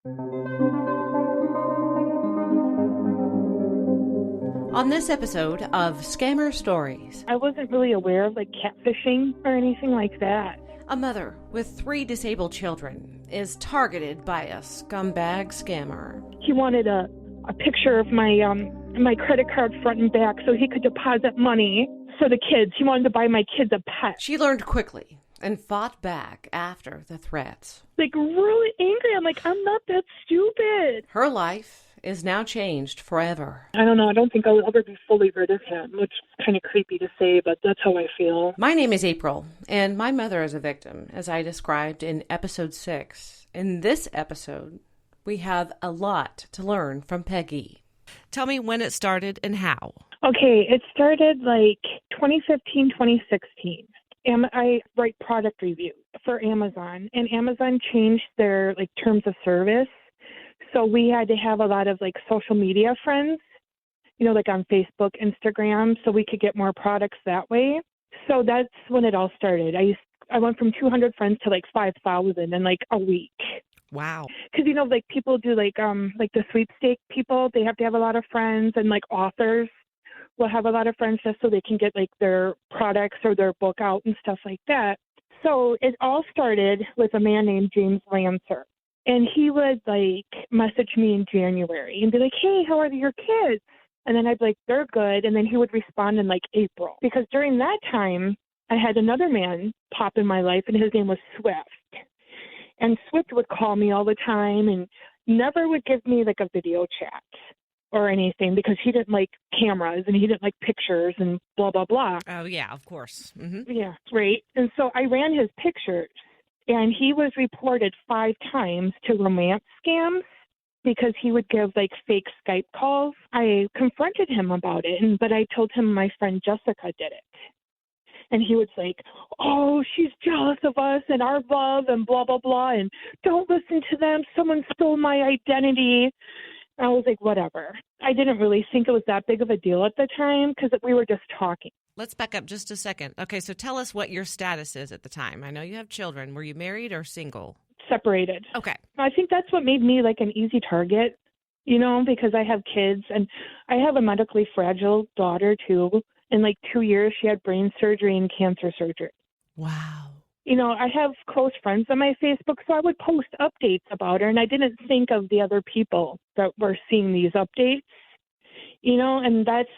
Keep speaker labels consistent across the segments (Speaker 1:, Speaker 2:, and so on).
Speaker 1: On this episode of Scammer Stories,
Speaker 2: I wasn't really aware of like catfishing or anything like that.
Speaker 1: a mother with 3 disabled children is targeted by a scumbag scammer.
Speaker 2: He wanted a picture of my credit card front and back so he could deposit money for the kids. He wanted to buy my kids a pet.
Speaker 1: She learned quickly and fought back after the threats.
Speaker 2: Like really angry. I'm like, I'm not that stupid.
Speaker 1: Her life is now changed forever.
Speaker 2: I don't know. I don't think I'll ever be fully rid of him, which is kind of creepy to say, but that's how I feel.
Speaker 1: My name is April, and my mother is a victim, as I described in episode 6. In this episode, we have a lot to learn from Peggy. Tell me when it started and how.
Speaker 2: Okay, it started like 2015, 2016. I write product reviews for Amazon, and Amazon changed their like terms of service. So we had to have a lot of like social media friends, you know, like on Facebook, Instagram, so we could get more products that way. So that's when it all started. I went from 200 friends to like 5,000 in like a week.
Speaker 1: Wow.
Speaker 2: Because, you know, like people do like the sweepstake people, they have to have a lot of friends, and like authors will have a lot of friends just so they can get like their products or their book out and stuff like that. So it all started with a man named James Lancer. And he would like message me in January and be like, hey, how are your kids? And then I'd be like, they're good. And then he would respond in like April. Because during that time, I had another man pop in my life, and his name was Swift. And Swift would call me all the time and never would give me like a video chat or anything because he didn't like cameras and he didn't like pictures and blah, blah, blah.
Speaker 1: Oh, yeah, of course. Mm-hmm.
Speaker 2: Yeah, right. And so I ran his pictures. And he was reported 5 times to romance scams because he would give like fake Skype calls. I confronted him about it, but I told him my friend Jessica did it. And he was like, oh, she's jealous of us and our love and blah, blah, blah. And don't listen to them. Someone stole my identity. I was like, whatever. I didn't really think it was that big of a deal at the time because we were just talking.
Speaker 1: Let's back up just a second. Okay, so tell us what your status is at the time. I know you have children. Were you married or single?
Speaker 2: Separated.
Speaker 1: Okay.
Speaker 2: I think that's what made me like an easy target, you know, because I have kids and I have a medically fragile daughter too. In like 2 years, she had brain surgery and cancer surgery.
Speaker 1: Wow.
Speaker 2: You know, I have close friends on my Facebook, so I would post updates about her, and I didn't think of the other people that were seeing these updates, you know, and that's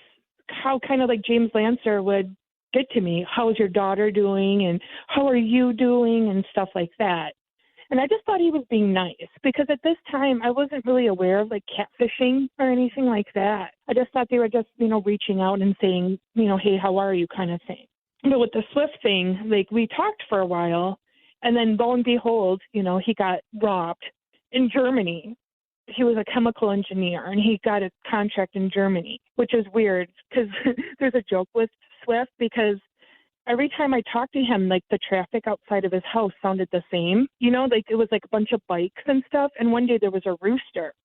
Speaker 2: how kind of like James Lancer would get to me. How's your daughter doing? And how are you doing? And stuff like that. And I just thought he was being nice because at this time I wasn't really aware of like catfishing or anything like that. I just thought they were just, you know, reaching out and saying, you know, hey, how are you kind of thing. But with the Swift thing, like we talked for a while and then lo and behold, you know, he got robbed in Germany. He was a chemical engineer and he got a contract in Germany, which is weird because there's a joke with Swift because every time I talked to him, like the traffic outside of his house sounded the same. You know, like it was like a bunch of bikes and stuff. And one day there was a rooster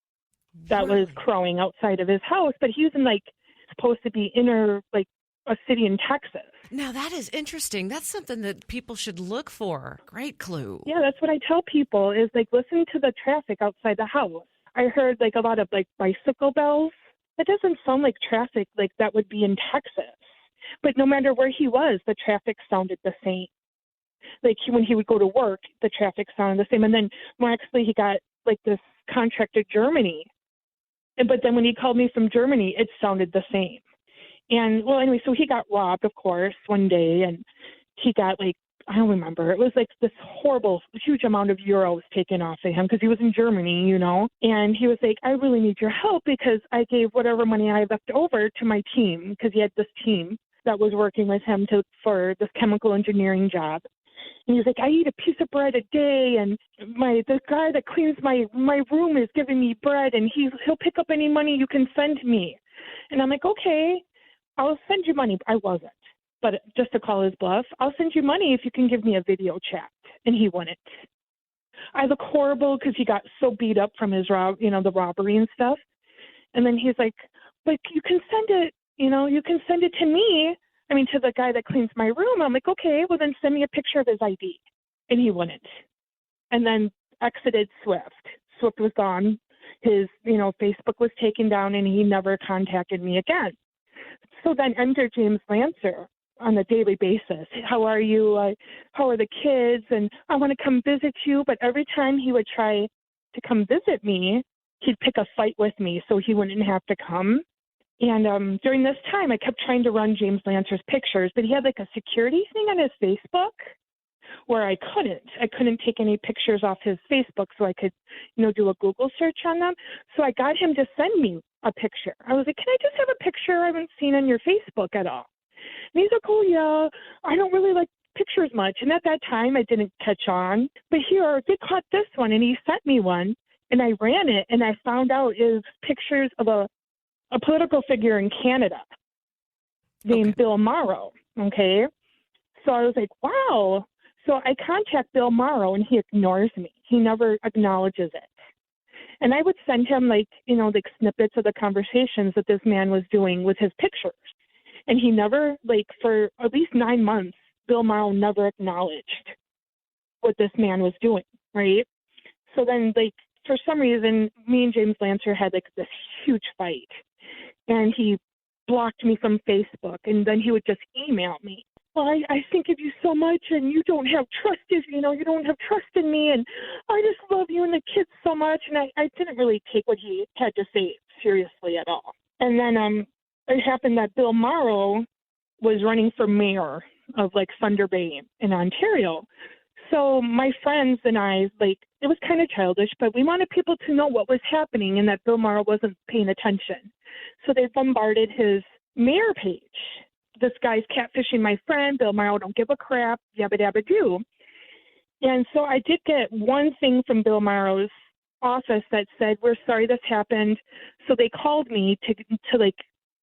Speaker 2: that was crowing outside of his house, but he was in like supposed to be inner like a city in Texas.
Speaker 1: Now, that is interesting. That's something that people should look for. Great clue.
Speaker 2: Yeah, that's what I tell people is like listen to the traffic outside the house. I heard like a lot of like bicycle bells. That doesn't sound like traffic like that would be in Texas. But no matter where he was, the traffic sounded the same. Like when he would go to work, the traffic sounded the same. And then more actually he got like this contract to Germany. But then when he called me from Germany, it sounded the same. And well, anyway, so he got robbed, of course, one day, and he got like, I don't remember. It was like this horrible, huge amount of euros taken off of him because he was in Germany, you know. And he was like, I really need your help because I gave whatever money I left over to my team because he had this team that was working with him for this chemical engineering job. And he's like, I eat a piece of bread a day, and the guy that cleans my room is giving me bread, and he'll pick up any money you can send me. And I'm like, okay, I'll send you money. I wasn't. But just to call his bluff, I'll send you money if you can give me a video chat. And he wouldn't. I look horrible because he got so beat up from his the robbery and stuff. And then he's like, but you can send it, you can send it to me. I mean, to the guy that cleans my room. I'm like, okay, well then send me a picture of his ID. And he wouldn't. And then exited Swift. Swift was gone. His, Facebook was taken down, and he never contacted me again. So then enter James Lancer on a daily basis. How are you? How are the kids? And I want to come visit you. But every time he would try to come visit me, he'd pick a fight with me so he wouldn't have to come. And during this time, I kept trying to run James Lancer's pictures, but he had like a security thing on his Facebook where I couldn't take any pictures off his Facebook, so I could, do a Google search on them. So I got him to send me a picture. I was like, can I just have a picture I haven't seen on your Facebook at all? And he's like, oh yeah, I don't really like pictures much. And at that time, I didn't catch on. But here, they caught this one, and he sent me one, and I ran it, and I found out it was pictures of a political figure in Canada named Bill Morrow, okay? So I was like, wow. So I contact Bill Morrow, and he ignores me. He never acknowledges it. And I would send him, snippets of the conversations that this man was doing with his pictures. And he never, for at least 9 months, Bill Morrow never acknowledged what this man was doing, right? So then, for some reason, me and James Lancer had, this huge fight. And he blocked me from Facebook, and then he would just email me. Well, I think of you so much, and you don't have trust, you don't have trust in me, and I just love you and the kids so much. And I didn't really take what he had to say seriously at all. And then it happened that Bill Morrow was running for mayor of Thunder Bay in Ontario. So my friends and I, it was kind of childish, but we wanted people to know what was happening and that Bill Morrow wasn't paying attention. So they bombarded his mayor page. This guy's catfishing my friend. Bill Morrow don't give a crap, yabba dabba do. And so I did get one thing from Bill Morrow's office that said, we're sorry this happened. So they called me to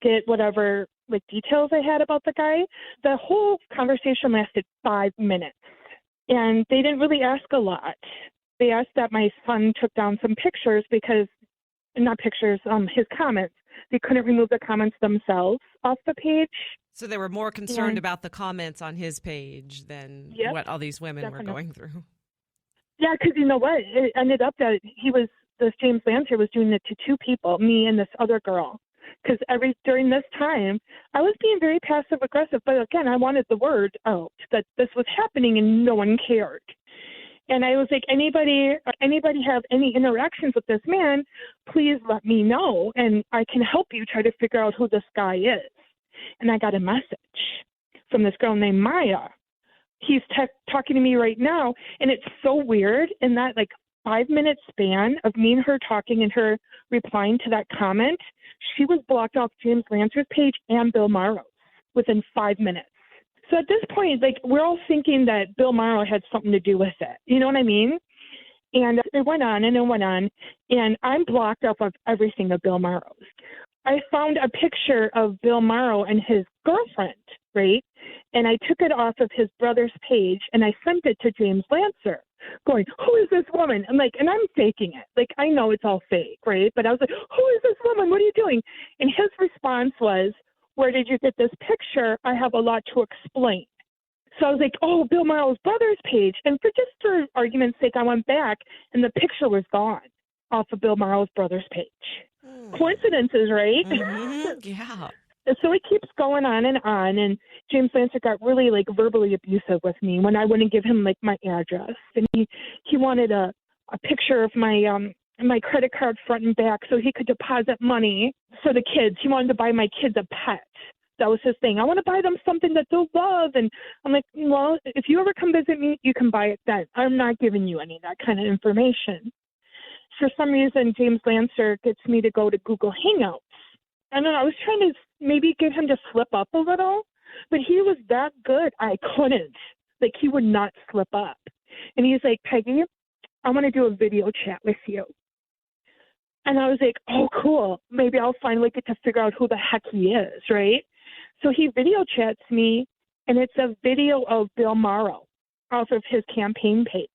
Speaker 2: get whatever details I had about the guy. The whole conversation lasted 5 minutes. And they didn't really ask a lot. They asked that my son took down some pictures his comments. They couldn't remove the comments themselves off the page.
Speaker 1: So they were more concerned about the comments on his page than what all these women were going through.
Speaker 2: Yeah, because you know what? It ended up that this James Lancer was doing it to two people, me and this other girl. Because during this time, I was being very passive aggressive. But again, I wanted the word out that this was happening and no one cared. And I was like, anybody have any interactions with this man, please let me know, and I can help you try to figure out who this guy is. And I got a message from this girl named Maya. He's talking to me right now, and it's so weird in that 5-minute span of me and her talking and her replying to that comment, she was blocked off James Lancer's page and Bill Morrow's within 5 minutes. So at this point, we're all thinking that Bill Morrow had something to do with it. You know what I mean? And it went on and it went on, and I'm blocked off of everything of Bill Morrow's. I found a picture of Bill Morrow and his girlfriend, right? And I took it off of his brother's page, and I sent it to James Lancer, going, who is this woman? And I'm faking it. I know it's all fake, right? But I was like, who is this woman? What are you doing? And his response was, where did you get this picture? I have a lot to explain. So I was like, oh, Bill Morrow's brother's page. And for argument's sake, I went back, and the picture was gone off of Bill Morrow's brother's page. Coincidences, right?
Speaker 1: Mm-hmm. Yeah.
Speaker 2: So it keeps going on, and James Lancer got really verbally abusive with me when I wouldn't give him my address, and he wanted a picture of my credit card front and back so he could deposit money for the kids. He wanted to buy my kids a pet. That was his thing. I want to buy them something that they'll love. And I'm like, well, if you ever come visit me, you can buy it then. I'm not giving you any of that kind of information. For some reason, James Lancer gets me to go to Google Hangouts. I don't know. I was trying to maybe get him to slip up a little, but he was that good. I couldn't. He would not slip up. And he's like, Peggy, I want to do a video chat with you. And I was like, oh, cool. Maybe I'll finally get to figure out who the heck he is, right? So he video chats me, and it's a video of Bill Morrow off of his campaign page.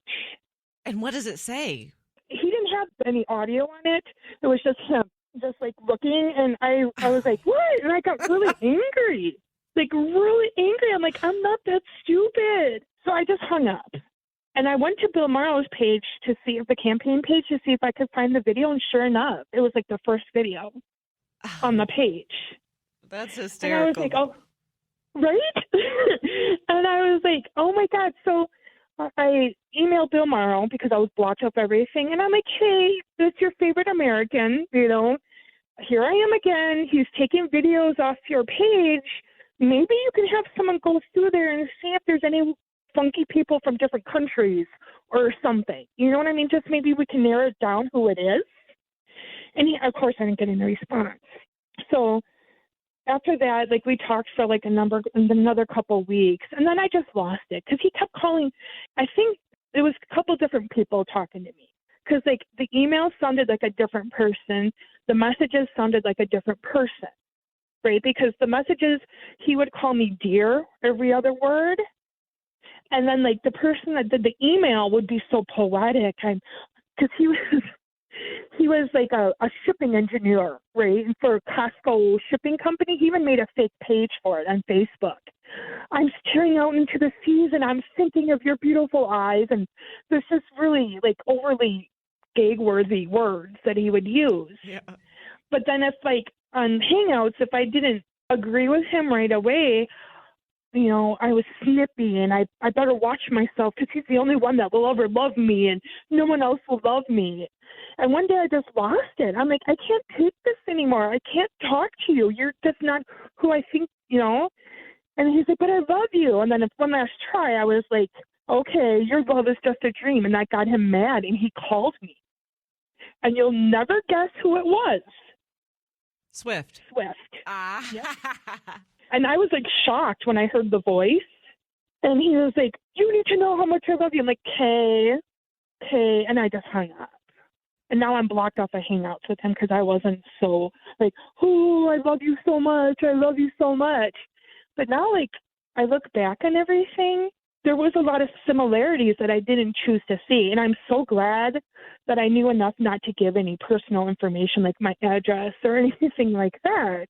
Speaker 1: And what does it say?
Speaker 2: He didn't have any audio on it. It was just him, just looking. And I was like, what? And I got really angry, really angry. I'm like, I'm not that stupid. So I just hung up. And I went to Bill Morrow's page to see if the campaign page to see if I could find the video, and sure enough, it was like the first video on the page.
Speaker 1: That's hysterical.
Speaker 2: And I was like, oh, right? And I was like, oh my God. So I emailed Bill Morrow because I was blocked up everything. And I'm like, hey, this is your favorite American, you know. Here I am again. He's taking videos off your page. Maybe you can have someone go through there and see if there's any funky people from different countries or something. You know what I mean? Just maybe we can narrow it down who it is. And of course, I didn't get any response. So after that, like, we talked for like another couple weeks, and then I just lost it because he kept calling. I think it was a couple different people talking to me because like the email sounded like a different person. The messages sounded like a different person, right? Because the messages, he would call me dear every other word. And then, like, the person that did the email would be so poetic. Because he was like a shipping engineer, right? And for Costco shipping company, he even made a fake page for it on Facebook. I'm staring out into the seas and I'm thinking of your beautiful eyes. And there's just really like overly gag-worthy words that he would use.
Speaker 1: Yeah.
Speaker 2: But then if like on Hangouts, if I didn't agree with him right away, you know, I was snippy and I better watch myself because he's the only one that will ever love me and no one else will love me. And one day I just lost it. I'm like, I can't take this anymore. I can't talk to you. You're just not who I think, you know. And he's like, but I love you. And then one last try, I was like, okay, your love is just a dream. And that got him mad and he called me. And you'll never guess who it was.
Speaker 1: Swift. Ah.
Speaker 2: Yep. And I was like shocked when I heard the voice. And he was like, you need to know how much I love you. I'm like, okay. And I just hung up. And now I'm blocked off of Hangouts with him because I wasn't so like, oh, I love you so much. I love you so much. But now, like, I look back on everything, there was a lot of similarities that I didn't choose to see. And I'm so glad that I knew enough not to give any personal information like my address or anything like that.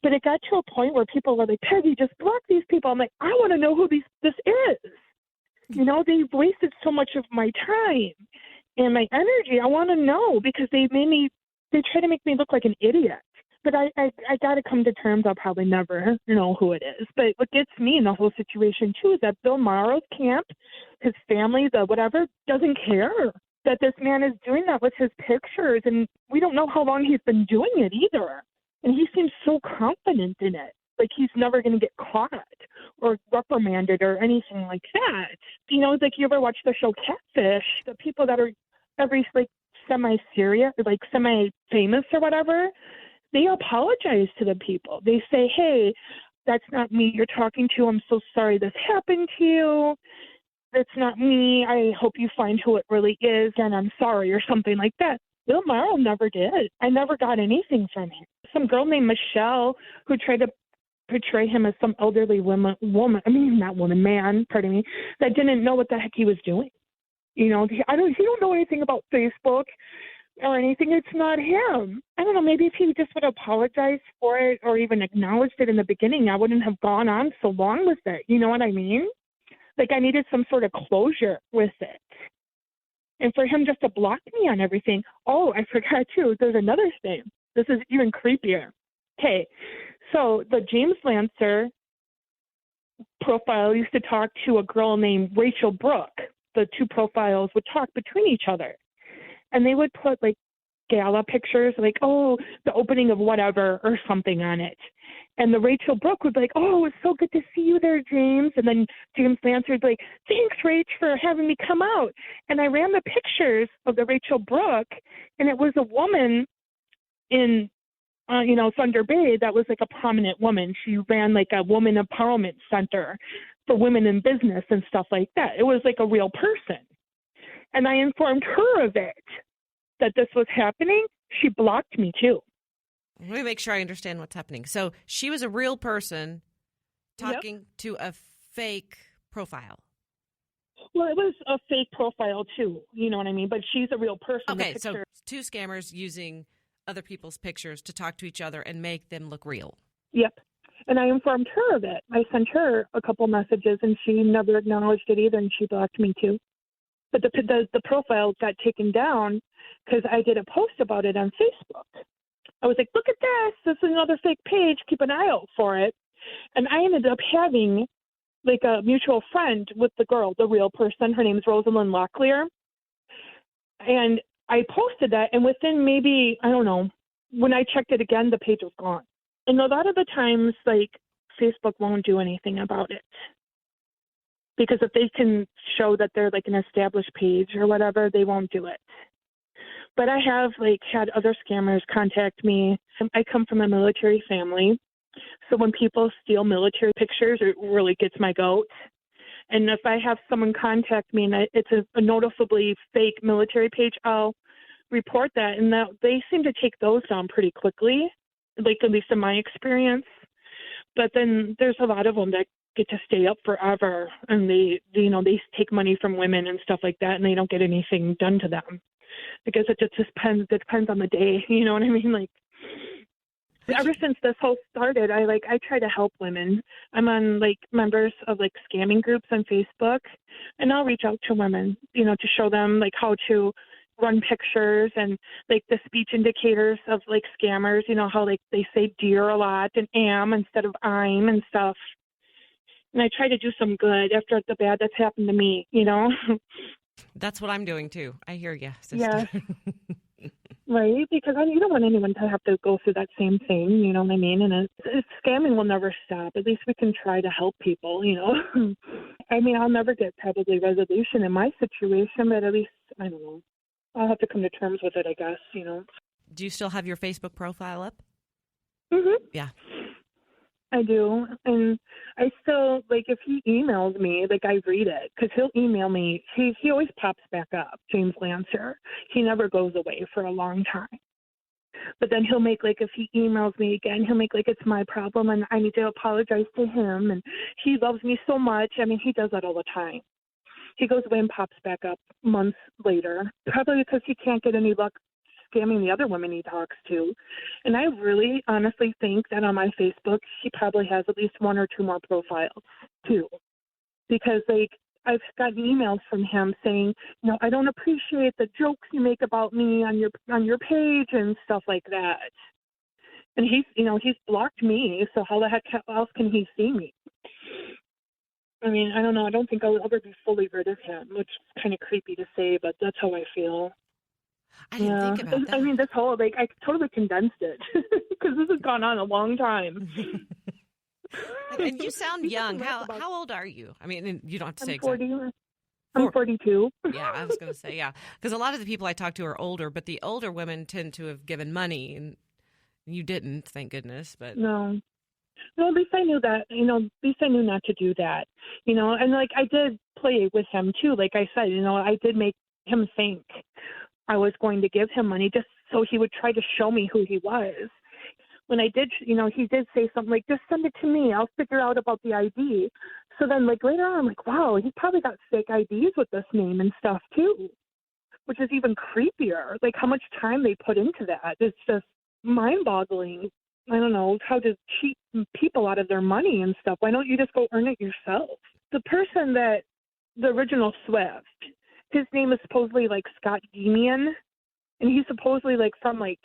Speaker 2: But it got to a point where people were like, Peggy, just block these people. I'm like, I want to know who this is. You know, they've wasted so much of my time and my energy. I want to know because they try to make me look like an idiot. But I got to come to terms. I'll probably never know who it is. But what gets me in the whole situation, too, is that Bill Morrow's camp, his family, the whatever, doesn't care that this man is doing that with his pictures. And we don't know how long he's been doing it either. And he seems so confident in it. Like he's never going to get caught or reprimanded or anything like that. You know, it's like you ever watch the show Catfish, the people that are every like semi-serious, like semi-famous or whatever, they apologize to the people. They say, hey, that's not me you're talking to. I'm so sorry this happened to you. That's not me. I hope you find who it really is, and I'm sorry, or something like that. Bill Morrow never did. I never got anything from him. Some girl named Michelle who tried to portray him as some elderly man, that didn't know what the heck he was doing. You know, he don't know anything about Facebook or anything. It's not him. I don't know, maybe if he just would apologize for it or even acknowledged it in the beginning, I wouldn't have gone on so long with it. You know what I mean? Like I needed some sort of closure with it. And for him just to block me on everything. Oh, I forgot too. There's another thing. This is even creepier. Okay, so the James Lancer profile used to talk to a girl named Rachel Brooke. The two profiles would talk between each other. And they would put like gala pictures, like, oh, the opening of whatever or something on it. And the Rachel Brooke would be like, oh, it's so good to see you there, James. And then James Lancer would be like, thanks, Rach, for having me come out. And I ran the pictures of the Rachel Brooke, and it was a woman in, Thunder Bay that was like a prominent woman. She ran like a woman empowerment center for women in business and stuff like that. It was like a real person. And I informed her of it, that this was happening. She blocked me too.
Speaker 1: Let me make sure I understand what's happening. So she was a real person talking to a fake profile.
Speaker 2: Well, it was a fake profile too. You know what I mean? But she's a real person.
Speaker 1: Okay, so two scammers using other people's pictures to talk to each other and make them look real.
Speaker 2: Yep. And I informed her of it. I sent her a couple messages, and she never acknowledged it either, and she blocked me too. But the profile got taken down because I did a post about it on Facebook. I was like, look at this. This is another fake page. Keep an eye out for it. And I ended up having like a mutual friend with the girl, the real person. Her name is Rosalind Locklear. And I posted that, and within maybe, I don't know, when I checked it again, the page was gone. And a lot of the times, like, Facebook won't do anything about it. Because if they can show that they're like an established page or whatever, they won't do it. But I have like had other scammers contact me. I come from a military family. So when people steal military pictures, it really gets my goat. And if I have someone contact me and it's a noticeably fake military page, I'll report that. And they seem to take those down pretty quickly, like at least in my experience. But then there's a lot of them that get to stay up forever, and they take money from women and stuff like that, and they don't get anything done to them. I guess it just depends. It depends on the day. You know what I mean? Like, ever since this whole started, I try to help women. I'm on like members of like scamming groups on Facebook, and I'll reach out to women, to show them like how to run pictures and like the speech indicators of like scammers. How like they say dear a lot and am instead of I'm and stuff. And I try to do some good after the bad that's happened to me.
Speaker 1: That's what I'm doing too. I hear you, sister.
Speaker 2: Yeah. Right, because you don't want anyone to have to go through that same thing, you know what I mean? And scamming will never stop. At least we can try to help people, I mean, I'll never get probably resolution in my situation, but at least, I don't know, I'll have to come to terms with it, I guess,
Speaker 1: Do you still have your Facebook profile up?
Speaker 2: Mm-hmm.
Speaker 1: Yeah.
Speaker 2: I do. And I still, like, if he emails me, like, I read it because he'll email me. He always pops back up, James Lancer. He never goes away for a long time. But then he'll make, like, if he emails me again, he'll make, like, it's my problem and I need to apologize to him. And he loves me so much. I mean, he does that all the time. He goes away and pops back up months later, probably because he can't get any luck scamming the other women he talks to. And I really honestly think that on my Facebook, he probably has at least one or two more profiles too. Because like I've gotten emails from him saying, I don't appreciate the jokes you make about me on your page and stuff like that. And he's blocked me, so how the heck else can he see me? I mean, I don't know. I don't think I'll ever be fully rid of him, which is kind of creepy to say, but that's how I feel.
Speaker 1: I didn't think about that.
Speaker 2: I mean, this whole, I totally condensed it because this has gone on a long time.
Speaker 1: And you sound young. How old are you? I mean, you don't have to say
Speaker 2: I'm 40.
Speaker 1: exactly.
Speaker 2: I'm 42.
Speaker 1: Yeah, I was going to say, yeah. Because a lot of the people I talk to are older, but the older women tend to have given money, and you didn't, thank goodness. But
Speaker 2: No, at least I knew that, at least I knew not to do that, and like I did play with him too. Like I said, I did make him think I was going to give him money just so he would try to show me who he was. When I did, he did say something like, just send it to me. I'll figure out about the ID. So then like later on, I'm like, wow, he probably got fake IDs with this name and stuff too, which is even creepier. Like how much time they put into that. It's just mind boggling. I don't know how to cheat people out of their money and stuff. Why don't you just go earn it yourself? The person that the original Swift, his name is supposedly like Scott Demian, and he's supposedly like from like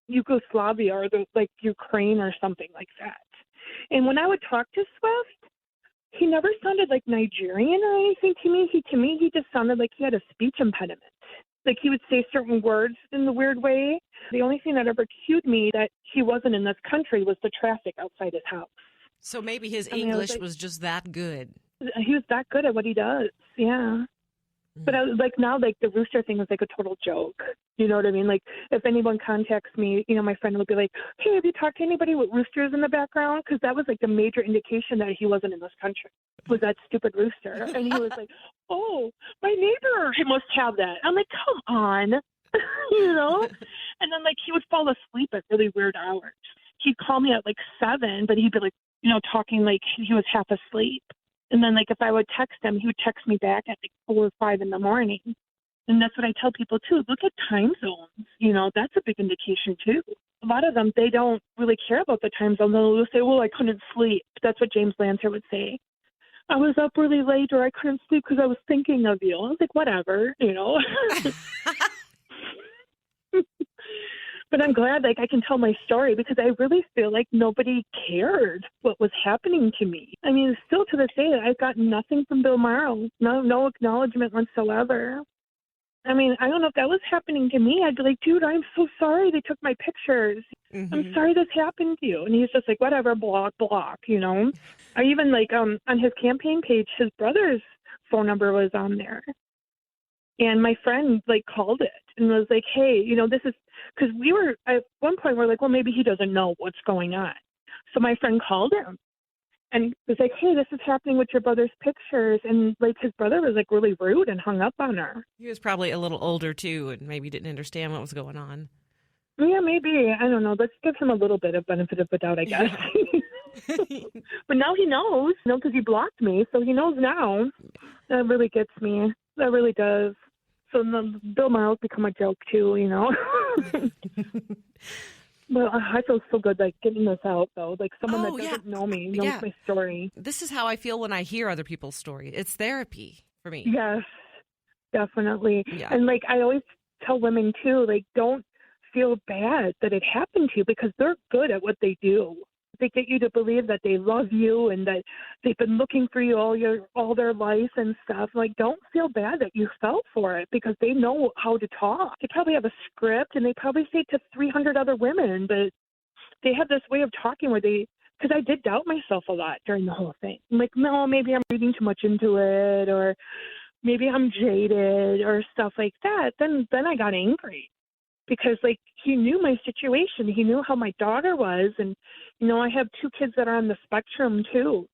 Speaker 2: Yugoslavia or like Ukraine or something like that. And when I would talk to Swift, he never sounded like Nigerian or anything to me. He just sounded like he had a speech impediment. Like he would say certain words in the weird way. The only thing that ever cued me that he wasn't in this country was the traffic outside his house.
Speaker 1: So maybe his English was just that good.
Speaker 2: He was that good at what he does. Yeah. But I was like, now, like the rooster thing was like a total joke. You know what I mean? Like if anyone contacts me, my friend will be like, hey, have you talked to anybody with roosters in the background? Because that was like the major indication that he wasn't in this country, was that stupid rooster. And he was like, oh, my neighbor, he must have that. I'm like, come on, And then like he would fall asleep at really weird hours. He'd call me at like 7, but he'd be like, talking like he was half asleep. And then, like, if I would text him, he would text me back at, like, 4 or 5 in the morning. And that's what I tell people, too. Look at time zones. That's a big indication, too. A lot of them, they don't really care about the time zone. They'll say, well, I couldn't sleep. That's what James Lancer would say. I was up really late or I couldn't sleep because I was thinking of you. I was like, whatever, you know. But I'm glad, like, I can tell my story because I really feel like nobody cared what was happening to me. I mean, still to this day, I've got nothing from Bill Morrow. No acknowledgement whatsoever. I mean, I don't know if that was happening to me. I'd be like, dude, I'm so sorry they took my pictures.
Speaker 1: Mm-hmm.
Speaker 2: I'm sorry this happened to you. And he's just like, whatever, block, you know. I even, like, on his campaign page, his brother's phone number was on there. And my friend, like, called it and was like, hey, you know, this is, because we were, at one point, we're like, well, maybe he doesn't know what's going on. So my friend called him and was like, hey, this is happening with your brother's pictures. And, like, his brother was, like, really rude and hung up on her.
Speaker 1: He was probably a little older, too, and maybe didn't understand what was going on.
Speaker 2: Yeah, maybe. I don't know. Let's give him a little bit of benefit of the doubt, I guess. Yeah. But now he knows, you know, because he blocked me. So he knows now. That really gets me. That really does. So Bill Morrow's become a joke, too, you know. But I feel so good, like, getting this out, though. Like, someone that doesn't know me knows my story.
Speaker 1: This is how I feel when I hear other people's story. It's therapy for me.
Speaker 2: Yes, definitely.
Speaker 1: Yeah.
Speaker 2: And, like, I always tell women, too, like, don't feel bad that it happened to you because they're good at what they do. They get you to believe that they love you and that they've been looking for you all their life and stuff. Like, don't feel bad that you fell for it because they know how to talk. They probably have a script and they probably say it to 300 other women, but they have this way of talking where because I did doubt myself a lot during the whole thing. I'm like, no, maybe I'm reading too much into it, or maybe I'm jaded or stuff like that. Then I got angry. Because, like, he knew my situation. He knew how my daughter was. And, you know, I have 2 kids that are on the spectrum, too.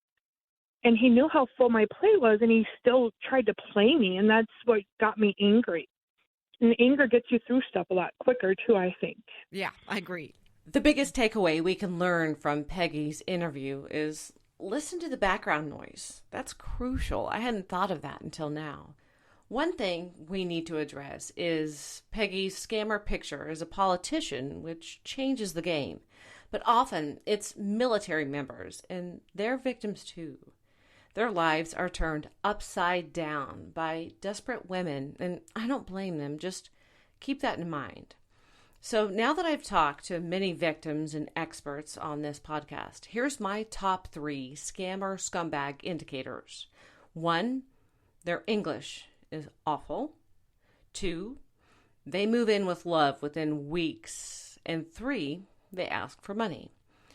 Speaker 2: And he knew how full my plate was, and he still tried to play me. And that's what got me angry. And anger gets you through stuff a lot quicker, too, I think.
Speaker 1: Yeah, I agree. The biggest takeaway we can learn from Peggy's interview is listen to the background noise. That's crucial. I hadn't thought of that until now. One thing we need to address is Peggy's scammer picture as a politician, which changes the game. But often it's military members, and they're victims too. Their lives are turned upside down by desperate women, and I don't blame them. Just keep that in mind. So now that I've talked to many victims and experts on this podcast, here's my top 3 scammer scumbag indicators. 1, their English is awful. 2, they move in with love within weeks. And 3, they ask for money.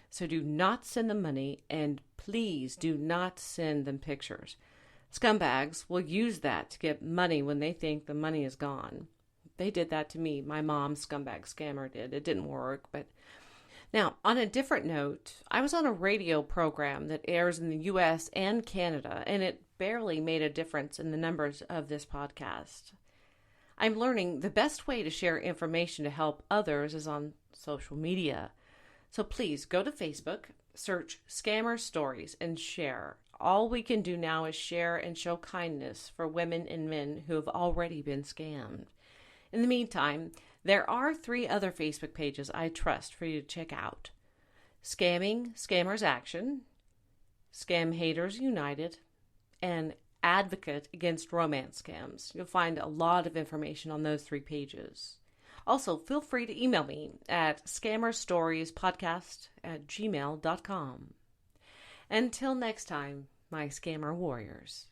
Speaker 1: So do not send them money, and please do not send them pictures. Scumbags will use that to get money when they think the money is gone. They did that to me. My mom's scumbag scammer did. It didn't work, but now, on a different note, I was on a radio program that airs in the U.S. and Canada, and it barely made a difference in the numbers of this podcast. I'm learning the best way to share information to help others is on social media. So please go to Facebook, search Scammer Stories, and share. All we can do now is share and show kindness for women and men who have already been scammed. In the meantime, there are 3 other Facebook pages I trust for you to check out. Scamming Scammers Action, Scam Haters United, and Advocate Against Romance Scams. You'll find a lot of information on those 3 pages. Also, feel free to email me at scammerstoriespodcast@gmail.com. Until next time, my scammer warriors.